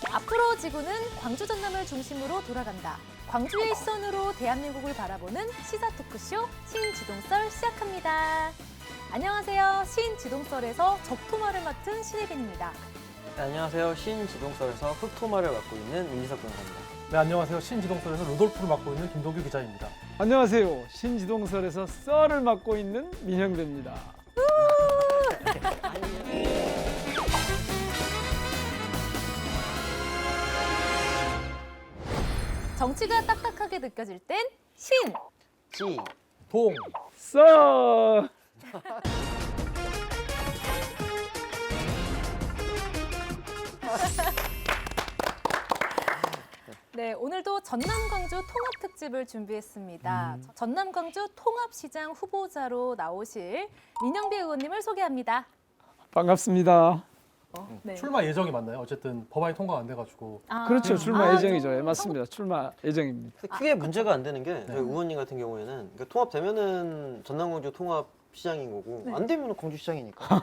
앞으로 지구는 광주 전남을 중심으로 돌아간다. 광주의 시선으로 대한민국을 바라보는 시사 토크쇼 신지동썰 시작합니다. 안녕하세요. 신지동썰에서 적토마를 맡은 신혜빈입니다. 네, 안녕하세요. 신지동썰에서 흑토마를 맡고 있는 임지석 변호사입니다. 네, 안녕하세요. 신지동설에서 루돌프를 맡고 있는 김도규 기자입니다. 안녕하세요. 신지동설에서 썰을 맡고 있는 민형대입니다. 정치가 딱딱하게 느껴질 땐 신! 지, 동, 썰! 네, 오늘도 전남-광주 통합특집을 준비했습니다. 전남-광주 통합시장 후보자로 나오실 민영배 의원님을 소개합니다. 반갑습니다. 네. 출마 예정이 맞나요? 어쨌든 법안이 통과가 안 돼가지고. 아, 그렇죠. 출마 예정이죠. 예, 좀 맞습니다. 출마 예정입니다. 근데 크게 문제가 안 되는 게 저희 의원님 같은 경우에는 그러니까 통합되면은 전남-광주 통합 시장인 거고 네. 안 되면은 광주 시장이니까.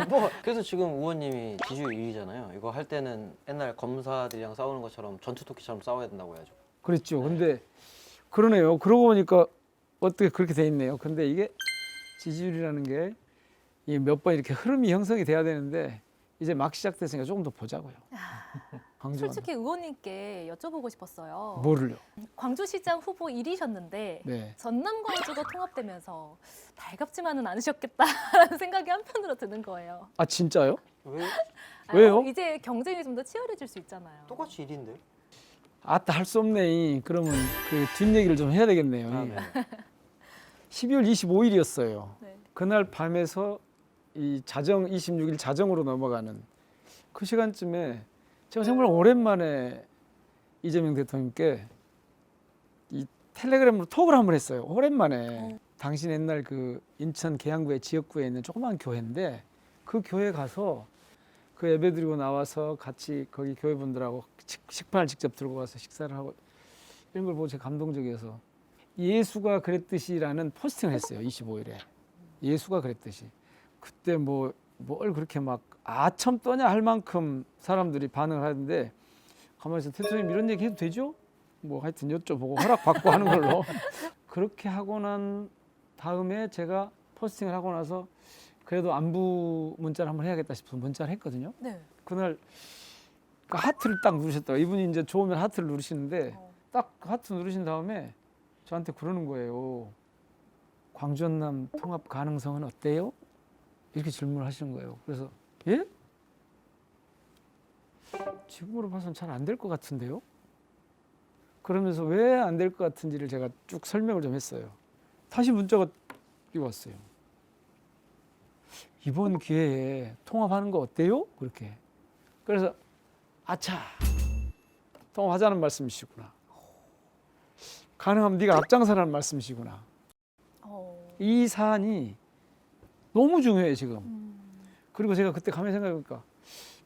뭐 그래서 지금 의원님이 지지율 1위잖아요. 이거 할 때는 옛날 검사들이랑 싸우는 것처럼 전투토끼처럼 싸워야 된다고 해야죠. 그렇죠. 근데 그러네요. 그러고 보니까 어떻게 그렇게 돼 있네요. 근데 이게 지지율이라는 게 몇 번 이렇게 흐름이 형성이 돼야 되는데 이제 막 시작됐으니까 조금 더 보자고요. 광주는. 솔직히 의원님께 여쭤보고 싶었어요. 뭐를요? 광주시장 후보 1위셨는데 네. 전남-광주가 통합되면서 달갑지만은 않으셨겠다라는 생각이 한편으로 드는 거예요. 아 진짜요? 왜 왜요? 이제 경쟁이 좀 더 치열해질 수 있잖아요. 똑같이 1위인데요? 아따 할 수 없네. 그러면 그 뒷얘기를 좀 해야 되겠네요. 아, 네. 12월 25일이었어요. 네. 그날 밤에서 이 자정 26일 자정으로 넘어가는 그 시간쯤에 제가 정말 오랜만에 이재명 대통령께 이 텔레그램으로 톡을 한번 했어요. 오랜만에. 당신 옛날 그 인천 계양구의 지역구에 있는 조그만 교회인데 그 교회 가서 그 예배 드리고 나와서 같이 거기 교회 분들하고 식판을 직접 들고 가서 식사를 하고 이런 걸 보고 제가 감동적이어서 예수가 그랬듯이라는 포스팅을 했어요. 25일에. 예수가 그랬듯이. 그때 뭘 그렇게 막 아첨 떠냐 할 만큼 사람들이 반응을 하는데 가만히 있어 대통령님 이런 얘기 해도 되죠? 뭐 하여튼 여쭤보고 허락받고 하는 걸로 그렇게 하고 난 다음에 제가 포스팅을 하고 나서 그래도 안부 문자를 한번 해야겠다 싶어서 문자를 했거든요. 네. 그날 그 하트를 딱 누르셨더라고요. 이분이 이제 좋으면 하트를 누르시는데 딱 하트 누르신 다음에 저한테 그러는 거예요. 광주 전남 통합 가능성은 어때요? 이렇게 질문을 하시는 거예요. 그래서 예? 지금으로 봐서는 잘 안 될 것 같은데요? 그러면서 왜 안 될 것 같은지를 제가 쭉 설명을 좀 했어요. 다시 문자가 왔어요. 이번 기회에 통합하는 거 어때요? 그렇게. 그래서 아차 통합하자는 말씀이시구나. 가능하면 네가 앞장서라는 말씀이시구나. 이 사안이 너무 중요해 지금. 그리고 제가 그때 가만히 생각해보니까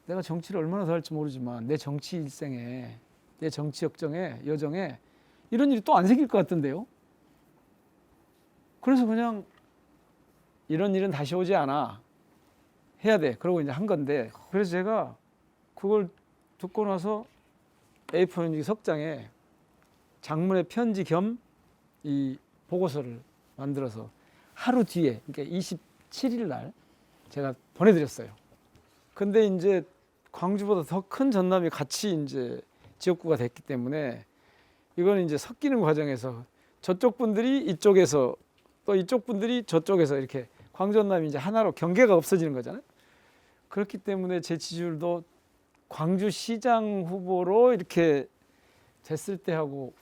내가 정치를 얼마나 더 할지 모르지만 내 정치 일생에 내 정치 여정에 이런 일이 또 안 생길 것 같던데요. 그래서 그냥 이런 일은 다시 오지 않아. 해야 돼. 그러고 이제 한 건데 그래서 제가 그걸 듣고 나서 A4 용지 석장에 장문의 편지 겸 이 보고서를 만들어서 하루 뒤에 그러니까 27일 날 제가 보내드렸어요. 근데 이제 광주보다 더 큰 전남이 같이 이제 지역구가 됐기 때문에 이거는 이제 섞이는 과정에서 저쪽 분들이 이쪽에서 또 이쪽 분들이 저쪽에서 이렇게 광주 전남이 이제 하나로 경계가 없어지는 거잖아요. 그렇기 때문에 제 지지율도 광주시장 후보로 이렇게 됐을 때하고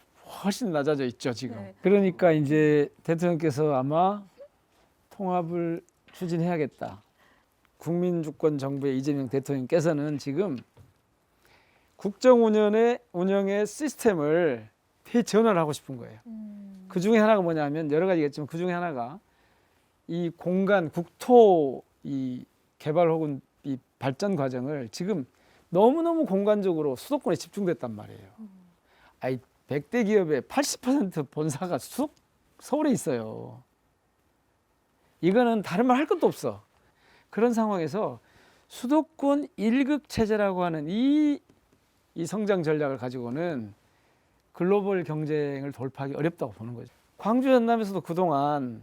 훨씬 낮아져 있죠 지금. 네. 그러니까 이제 대통령께서 아마 통합을 추진해야겠다. 국민주권 정부의 이재명 대통령께서는 지금 국정 운영의 시스템을 대전환을 하고 싶은 거예요. 그 중에 하나가 뭐냐면 여러 가지겠지만 그 중에 하나가 이 공간 국토 이 개발 혹은 이 발전 과정을 지금 너무너무 공간적으로 수도권에 집중됐단 말이에요. 아이 100대 기업의 80% 본사가 서울에 있어요. 이거는 다른 말 할 것도 없어. 그런 상황에서 수도권 1급 체제라고 하는 이 이 성장 전략을 가지고는 글로벌 경쟁을 돌파하기 어렵다고 보는 거죠. 광주 전남에서도 그동안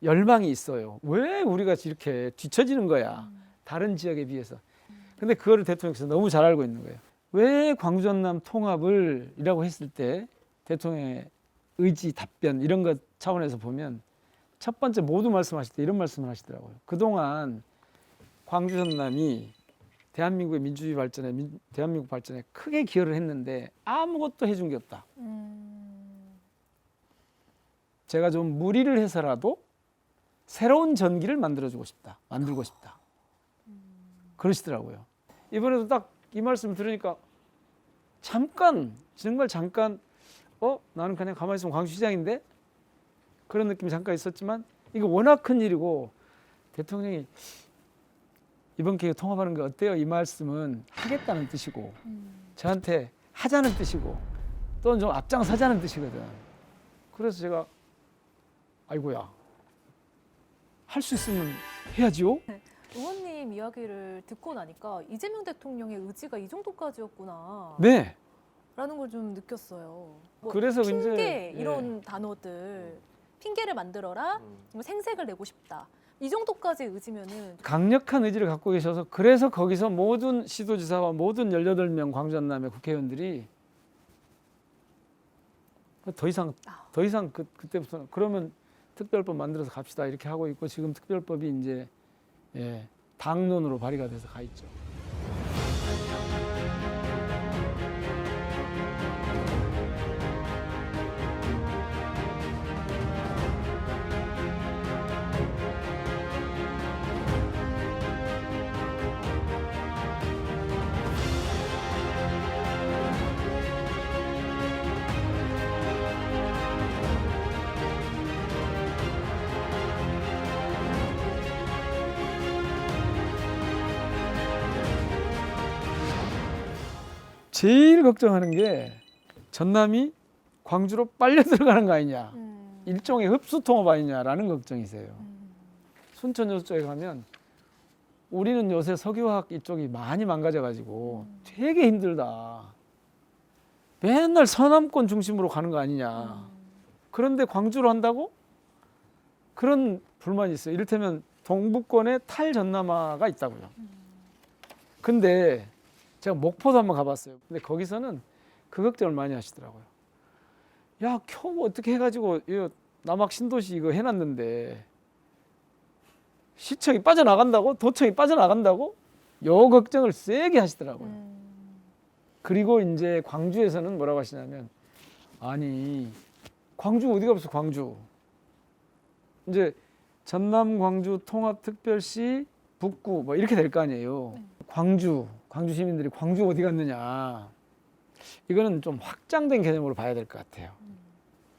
열망이 있어요. 왜 우리가 이렇게 뒤처지는 거야? 다른 지역에 비해서. 근데 그거를 대통령께서 너무 잘 알고 있는 거예요. 왜 광주 전남 통합을 이라고 했을 때 대통령의 의지, 답변 이런 것 차원에서 보면 첫 번째 모두 말씀하실 때 이런 말씀을 하시더라고요. 그동안 광주 전남이 대한민국의 민주주의 발전에 대한민국 발전에 크게 기여를 했는데 아무것도 해준 게 없다. 제가 좀 무리를 해서라도 새로운 전기를 만들고 싶다. 그러시더라고요. 이번에도 딱 이 말씀 들으니까 정말 잠깐 나는 그냥 가만히 있으면 광주시장인데 그런 느낌이 잠깐 있었지만 이거 워낙 큰 일이고 대통령이 이번 기회에 통합하는 게 어때요? 이 말씀은 하겠다는 뜻이고 저한테 하자는 뜻이고 또는 좀 앞장서자는 뜻이거든. 그래서 제가 아이고야 할 수 있으면 해야지요. 의원님 이야기를 듣고 나니까 이재명 대통령의 의지가 이 정도까지였구나. 네. 라는 걸 좀 느꼈어요. 뭐 그래서 핑계 이제, 이런 단어들 핑계를 만들어라 뭐 생색을 내고 싶다 이 정도까지 의지면은 강력한 의지를 갖고 계셔서 그래서 거기서 모든 시도지사와 모든 18명 광주 전남의 국회의원들이 더 이상 그때부터 그러면 특별법 만들어서 갑시다 이렇게 하고 있고 지금 특별법이 이제 당론으로 발의가 돼서 가 있죠. 제일 걱정하는 게 전남이 광주로 빨려 들어가는 거 아니냐. 일종의 흡수 통합 아니냐라는 걱정이세요. 순천 요쪽에 가면 우리는 요새 석유화학 이쪽이 많이 망가져가지고 되게 힘들다. 맨날 서남권 중심으로 가는 거 아니냐. 그런데 광주로 한다고? 그런 불만이 있어요. 이를테면 동부권에 탈전남화가 있다고요. 근데 제가 목포도 한번 가봤어요. 근데 거기서는 그 걱정을 많이 하시더라고요. 야, 겨우 어떻게 해가지고 이거 남학 신도시 이거 해놨는데 시청이 빠져나간다고? 도청이 빠져나간다고? 요 걱정을 세게 하시더라고요. 그리고 이제 광주에서는 뭐라고 하시냐면 아니 광주 어디가 없어 광주. 이제 전남 광주 통합특별시 북구 뭐 이렇게 될 거 아니에요. 광주 시민들이 광주 어디 갔느냐. 이거는 좀 확장된 개념으로 봐야 될 것 같아요.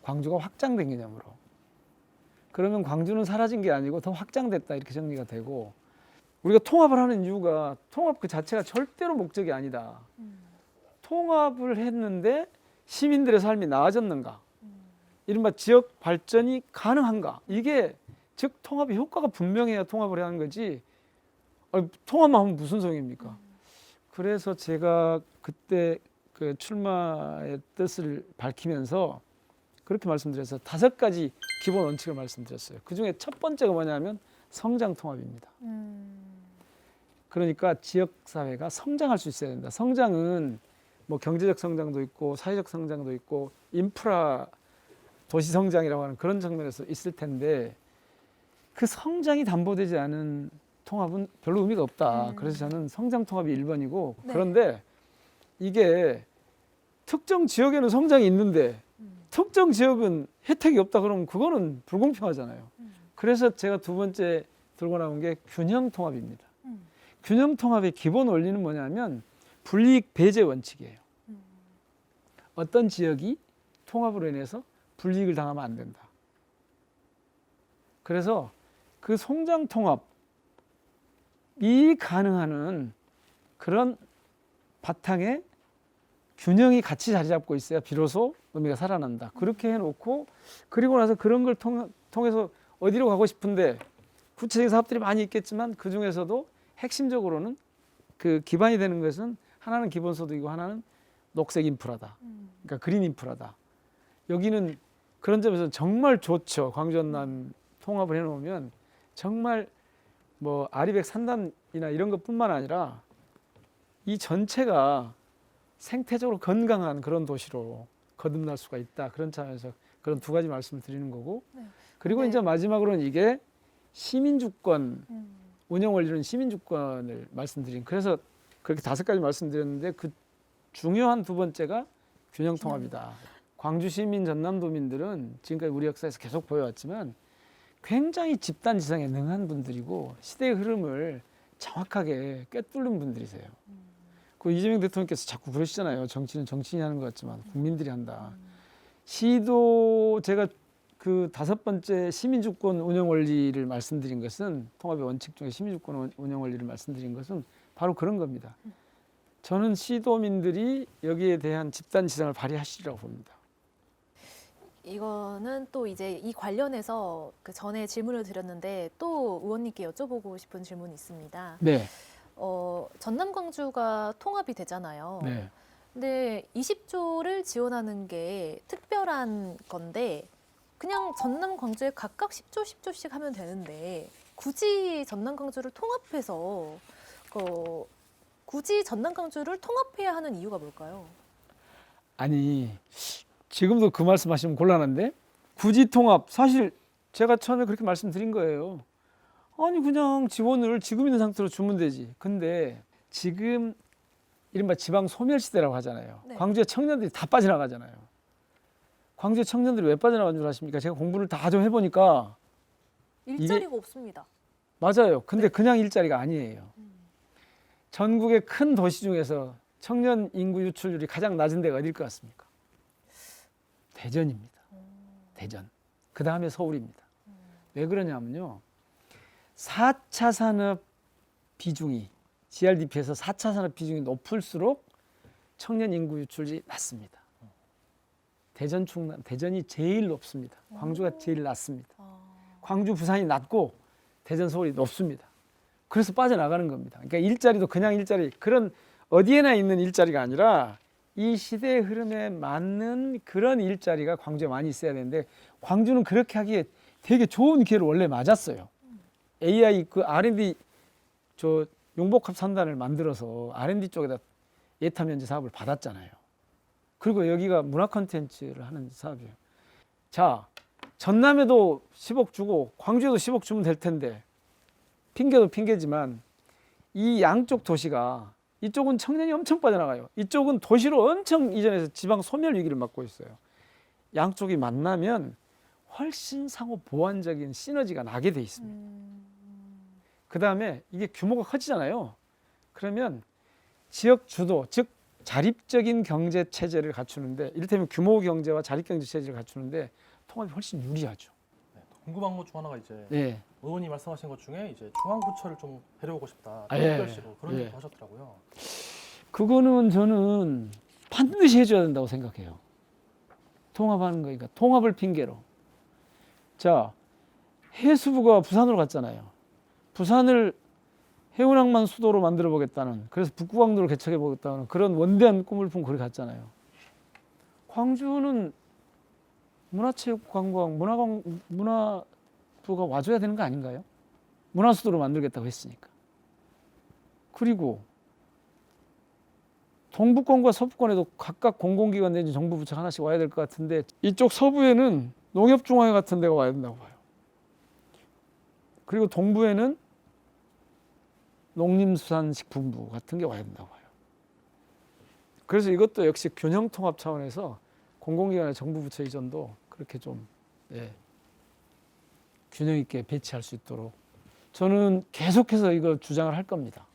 광주가 확장된 개념으로. 그러면 광주는 사라진 게 아니고 더 확장됐다 이렇게 정리가 되고 우리가 통합을 하는 이유가 통합 그 자체가 절대로 목적이 아니다. 통합을 했는데 시민들의 삶이 나아졌는가? 이른바 지역 발전이 가능한가? 이게 즉 통합의 효과가 분명해야 통합을 하는 거지 통합만 하면 무슨 소용입니까? 그래서 제가 그때 그 출마의 뜻을 밝히면서 그렇게 말씀드려서 5가지 기본 원칙을 말씀드렸어요. 그중에 첫 번째가 뭐냐면 성장 통합입니다. 그러니까 지역사회가 성장할 수 있어야 된다. 성장은 뭐 경제적 성장도 있고 사회적 성장도 있고 인프라 도시 성장이라고 하는 그런 측면에서 있을 텐데 그 성장이 담보되지 않은 통합은 별로 의미가 없다. 그래서 저는 성장 통합이 1번이고 네. 그런데 이게 특정 지역에는 성장이 있는데 특정 지역은 혜택이 없다 그러면 그거는 불공평하잖아요. 그래서 제가 두 번째 들고 나온 게 균형 통합입니다. 균형 통합의 기본 원리는 뭐냐면 불이익 배제 원칙이에요. 어떤 지역이 통합으로 인해서 불이익을 당하면 안 된다. 그래서 그 성장 통합이 가능한 그런 바탕에 균형이 같이 자리 잡고 있어야 비로소 의미가 살아난다. 그렇게 해놓고 그리고 나서 그런 걸 통해서 어디로 가고 싶은데 구체적인 사업들이 많이 있겠지만 그 중에서도 핵심적으로는 그 기반이 되는 것은 하나는 기본소득이고 하나는 녹색 인프라다. 그러니까 그린 인프라다. 여기는 그런 점에서 정말 좋죠. 광주 전남 통합을 해놓으면 정말 뭐 아리백 산단이나 이런 것뿐만 아니라 이 전체가 생태적으로 건강한 그런 도시로 거듭날 수가 있다. 그런 차원에서 그런 두 가지 말씀을 드리는 거고 네. 그리고 네. 이제 마지막으로는 이게 시민주권 운영 원리는 시민주권을 말씀드린 그래서 그렇게 5가지 말씀드렸는데 그 중요한 두 번째가 균형 통합이다. 광주 시민 전남도민들은 지금까지 우리 역사에서 계속 보여왔지만 굉장히 집단 지성에 능한 분들이고 시대의 흐름을 정확하게 꿰뚫는 분들이세요. 그 이재명 대통령께서 자꾸 그러시잖아요. 정치는 정치인이 하는 것 같지만 국민들이 한다. 시도 제가 그 5번째 시민주권 운영 원리를 말씀드린 것은 통합의 원칙 중에 시민주권 운영 원리를 말씀드린 것은 바로 그런 겁니다. 저는 시도민들이 여기에 대한 집단 지성을 발휘하시리라고 봅니다. 이거는 또 이제 이 관련해서 그 전에 질문을 드렸는데 또 의원님께 여쭤보고 싶은 질문이 있습니다. 네. 전남 광주가 통합이 되잖아요. 네. 근데 20조를 지원하는 게 특별한 건데 그냥 전남 광주에 각각 10조 10조씩 하면 되는데 굳이 전남 광주를 통합해서 굳이 전남 광주를 통합해야 하는 이유가 뭘까요? 아니 지금도 그 말씀하시면 곤란한데 굳이 통합 사실 제가 처음에 그렇게 말씀드린 거예요. 아니 그냥 지원을 지금 있는 상태로 주면 되지. 근데 지금 이른바 지방 소멸시대라고 하잖아요. 네. 광주에 청년들이 다 빠져나가잖아요. 광주에 청년들이 왜 빠져나간 줄 아십니까? 제가 공부를 다 좀 해보니까 일자리가 없습니다. 맞아요. 근데 그냥 일자리가 아니에요. 전국의 큰 도시 중에서 청년 인구 유출률이 가장 낮은 데가 어딜 것 같습니까? 대전입니다. 대전. 그 다음에 서울입니다. 왜 그러냐면요. 4차 산업 비중이 GRDP에서 4차 산업 비중이 높을수록 청년 인구 유출이 낮습니다. 대전 충남 대전이 제일 높습니다. 광주가 제일 낮습니다. 광주 부산이 낮고 대전 서울이 높습니다. 그래서 빠져나가는 겁니다. 그러니까 일자리도 그냥 일자리 그런 어디에나 있는 일자리가 아니라 이 시대의 흐름에 맞는 그런 일자리가 광주에 많이 있어야 되는데 광주는 그렇게 하기에 되게 좋은 기회를 원래 맞았어요. AI 그 R&D 저 용복합 산단을 만들어서 R&D 쪽에다 예타 면제 사업을 받았잖아요. 그리고 여기가 문화 콘텐츠를 하는 사업이에요. 자, 전남에도 10억 주고 광주에도 10억 주면 될 텐데 핑계도 핑계지만 이 양쪽 도시가 이쪽은 청년이 엄청 빠져나가요. 이쪽은 도시로 엄청 이전해서 지방 소멸 위기를 맞고 있어요. 양쪽이 만나면 훨씬 상호 보완적인 시너지가 나게 돼 있습니다. 그 다음에 이게 규모가 커지잖아요. 그러면 지역 주도, 즉 자립적인 경제 체제를 갖추는데 이를테면 규모 경제와 자립 경제 체제를 갖추는데 통합이 훨씬 유리하죠. 네, 궁금한 것 중 하나가 이제 네. 의원이 말씀하신 것 중에 이제 중앙부처를 좀 데려오고 싶다. 아, 예. 특별시로 그런 예. 얘기도 하셨더라고요. 그거는 저는 반드시 해줘야 된다고 생각해요. 통합하는 거니까 통합을 핑계로. 자, 해수부가 부산으로 갔잖아요. 부산을 해운항만 수도로 만들어 보겠다는 그래서 북구광도를 개척해 보겠다는 그런 원대한 꿈을 품고 거기 갔잖아요. 광주는 문화체육관광 문화부가 와줘야 되는 거 아닌가요? 문화수도로 만들겠다고 했으니까. 그리고 동북권과 서북권에도 각각 공공기관 내지 정부 부처 하나씩 와야 될 것 같은데 이쪽 서부에는 농협중앙회 같은 데가 와야 된다고 봐요. 그리고 동부에는 농림수산식품부 같은 게 와야 된다고 봐요. 그래서 이것도 역시 균형통합 차원에서 공공기관의 정부 부처 이전도 그렇게 좀 균형 있게 배치할 수 있도록 저는 계속해서 이거 주장을 할 겁니다.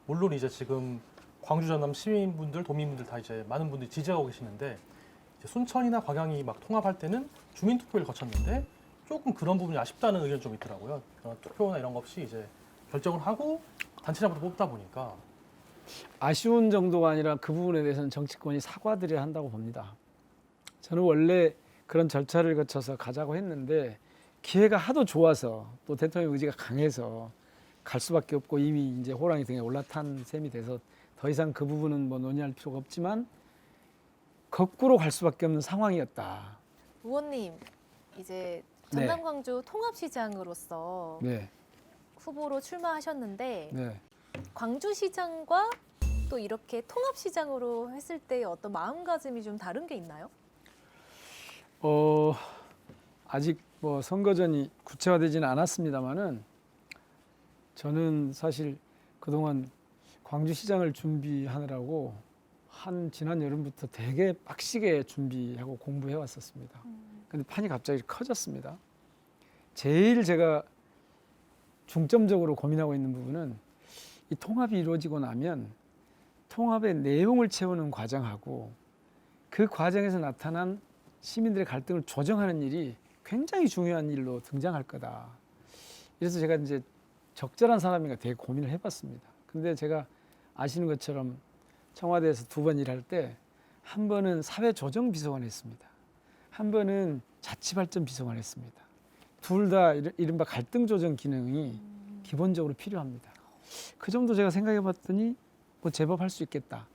물론 이제 지금 광주 전남 시민분들, 도민분들 다 이제 많은 분들이 지지하고 계시는데 이제 순천이나 광양이 막 통합할 때는 주민투표를 거쳤는데 조금 그런 부분이 아쉽다는 의견이 좀 있더라고요. 투표나 이런 거 없이 이제 결정을 하고 단체장부터 뽑다 보니까 아쉬운 정도가 아니라 그 부분에 대해서는 정치권이 사과드려야 한다고 봅니다. 저는 원래 그런 절차를 거쳐서 가자고 했는데 기회가 하도 좋아서 또 대통령 의지가 강해서 갈 수밖에 없고 이미 이제 호랑이 등에 올라탄 셈이 돼서 더 이상 그 부분은 뭐 논의할 필요가 없지만 거꾸로 갈 수밖에 없는 상황이었다. 의원님 이제 전남 광주 통합시장으로서 네, 후보로 출마하셨는데 네. 광주시장과 또 이렇게 통합시장으로 했을 때 어떤 마음가짐이 좀 다른 게 있나요? 아직 뭐 선거전이 구체화되지는 않았습니다만은 저는 사실 그동안 광주시장을 준비하느라고 지난 여름부터 되게 빡시게 준비하고 공부해 왔었습니다. 근데 판이 갑자기 커졌습니다. 제일 제가 중점적으로 고민하고 있는 부분은 이 통합이 이루어지고 나면 통합의 내용을 채우는 과정하고 그 과정에서 나타난 시민들의 갈등을 조정하는 일이 굉장히 중요한 일로 등장할 거다. 그래서 제가 이제 적절한 사람인가 되게 고민을 해봤습니다. 근데 제가 아시는 것처럼 청와대에서 2번 일할 때 한 번은 사회조정비서관 했습니다. 한 번은 자치발전비서관 했습니다. 둘 다 이른바 갈등조정 기능이 기본적으로 필요합니다. 그 정도 제가 생각해 봤더니 뭐 제법 할 수 있겠다.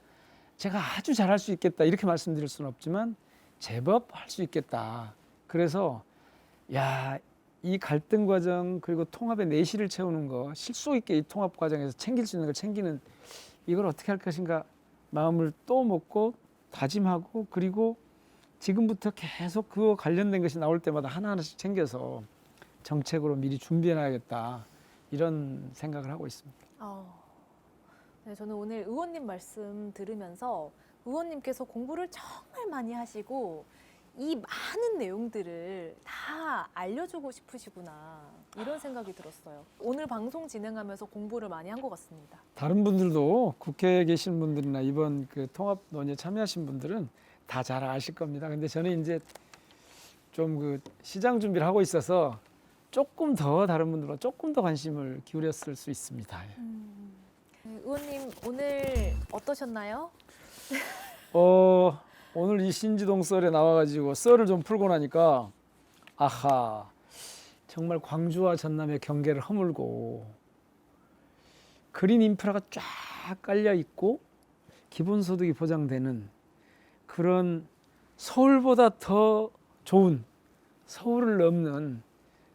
제가 아주 잘할 수 있겠다 이렇게 말씀드릴 수는 없지만 제법 할 수 있겠다. 그래서 이 갈등 과정 그리고 통합의 내실을 채우는 거 실속 있게 이 통합 과정에서 챙길 수 있는 걸 챙기는 이걸 어떻게 할 것인가 마음을 또 먹고 다짐하고 그리고 지금부터 계속 그거 관련된 것이 나올 때마다 하나하나씩 챙겨서 정책으로 미리 준비해 놔야겠다 이런 생각을 하고 있습니다. 네, 저는 오늘 의원님 말씀 들으면서 의원님께서 공부를 정말 많이 하시고 이 많은 내용들을 다 알려주고 싶으시구나 이런 생각이 들었어요. 오늘 방송 진행하면서 공부를 많이 한 것 같습니다. 다른 분들도 국회에 계신 분들이나 이번 그 통합 논의에 참여하신 분들은 다 잘 아실 겁니다. 근데 저는 이제 좀 그 시장 준비를 하고 있어서 조금 더 다른 분들보다 조금 더 관심을 기울였을 수 있습니다. 네, 의원님 오늘 어떠셨나요? 오늘 이 신지동 썰에 나와가지고 썰을 좀 풀고 나니까 아하 정말 광주와 전남의 경계를 허물고 그린 인프라가 쫙 깔려 있고 기본소득이 보장되는 그런 서울보다 더 좋은 서울을 넘는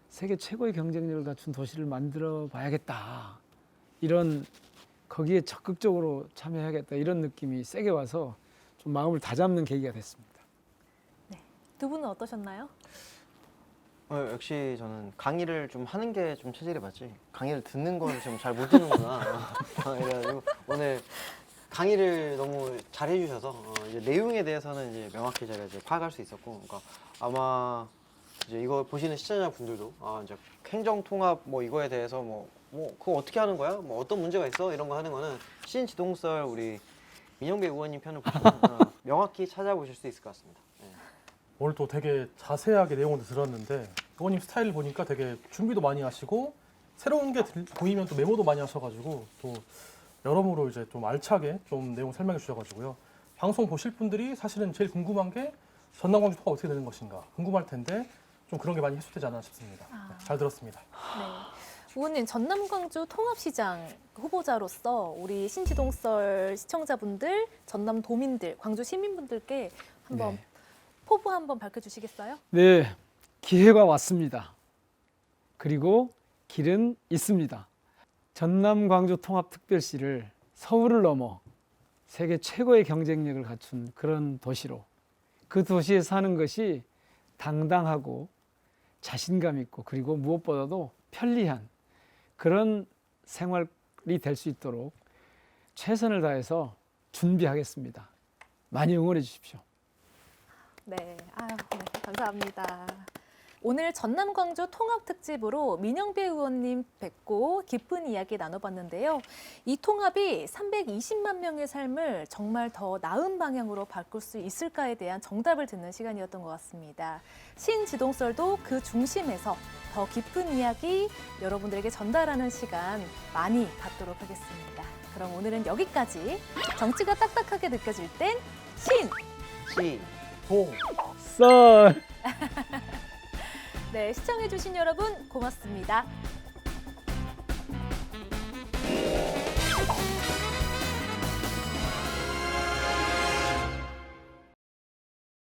세계 최고의 경쟁력을 갖춘 도시를 만들어 봐야겠다 이런 거기에 적극적으로 참여해야겠다 이런 느낌이 세게 와서 좀 마음을 다잡는 계기가 됐습니다. 두 분은 어떠셨나요? 역시 저는 강의를 좀 하는 게 좀 체질이 맞지. 강의를 듣는 건 좀 잘 못 듣는구나. 그래가지고 오늘 강의를 너무 잘 해주셔서 이제 내용에 대해서는 이제 명확히 제가 이제 파악할 수 있었고, 그러니까 아마 이제 이거 보시는 시청자분들도 이제 행정 통합 뭐 이거에 대해서 뭐 그거 어떻게 하는 거야? 뭐 어떤 문제가 있어? 이런 거 하는 거는 신지동설 우리 민영배 의원님 편을 보시면 명확히 찾아보실 수 있을 것 같습니다. 네. 오늘 또 되게 자세하게 내용을 들었는데 의원님 스타일 보니까 되게 준비도 많이 하시고 새로운 게 보이면 또 메모도 많이 하셔가지고 또 여러모로 이제 좀 알차게 좀 내용 설명해 주셔가지고요. 방송 보실 분들이 사실은 제일 궁금한 게 전남 광주 통합 어떻게 되는 것인가 궁금할 텐데 좀 그런 게 많이 해소되지 않나 싶습니다. 네, 잘 들었습니다. 네. 의원님 전남 광주 통합시장 후보자로서 우리 신지동설 시청자분들, 전남 도민들, 광주 시민분들께 한번 네. 포부 한번 밝혀주시겠어요? 네, 기회가 왔습니다. 그리고 길은 있습니다. 전남 광주 통합특별시를 서울을 넘어 세계 최고의 경쟁력을 갖춘 그런 도시로 그 도시에 사는 것이 당당하고 자신감 있고 그리고 무엇보다도 편리한 그런 생활이 될 수 있도록 최선을 다해서 준비하겠습니다. 많이 응원해 주십시오. 네, 네, 감사합니다. 오늘 전남 광주 통합 특집으로 민영배 의원님 뵙고 깊은 이야기 나눠봤는데요. 이 통합이 320만 명의 삶을 정말 더 나은 방향으로 바꿀 수 있을까에 대한 정답을 듣는 시간이었던 것 같습니다. 신지동설도 그 중심에서 더 깊은 이야기 여러분들에게 전달하는 시간 많이 갖도록 하겠습니다. 그럼 오늘은 여기까지. 정치가 딱딱하게 느껴질 땐 동 썰. 네, 시청해주신 여러분 고맙습니다.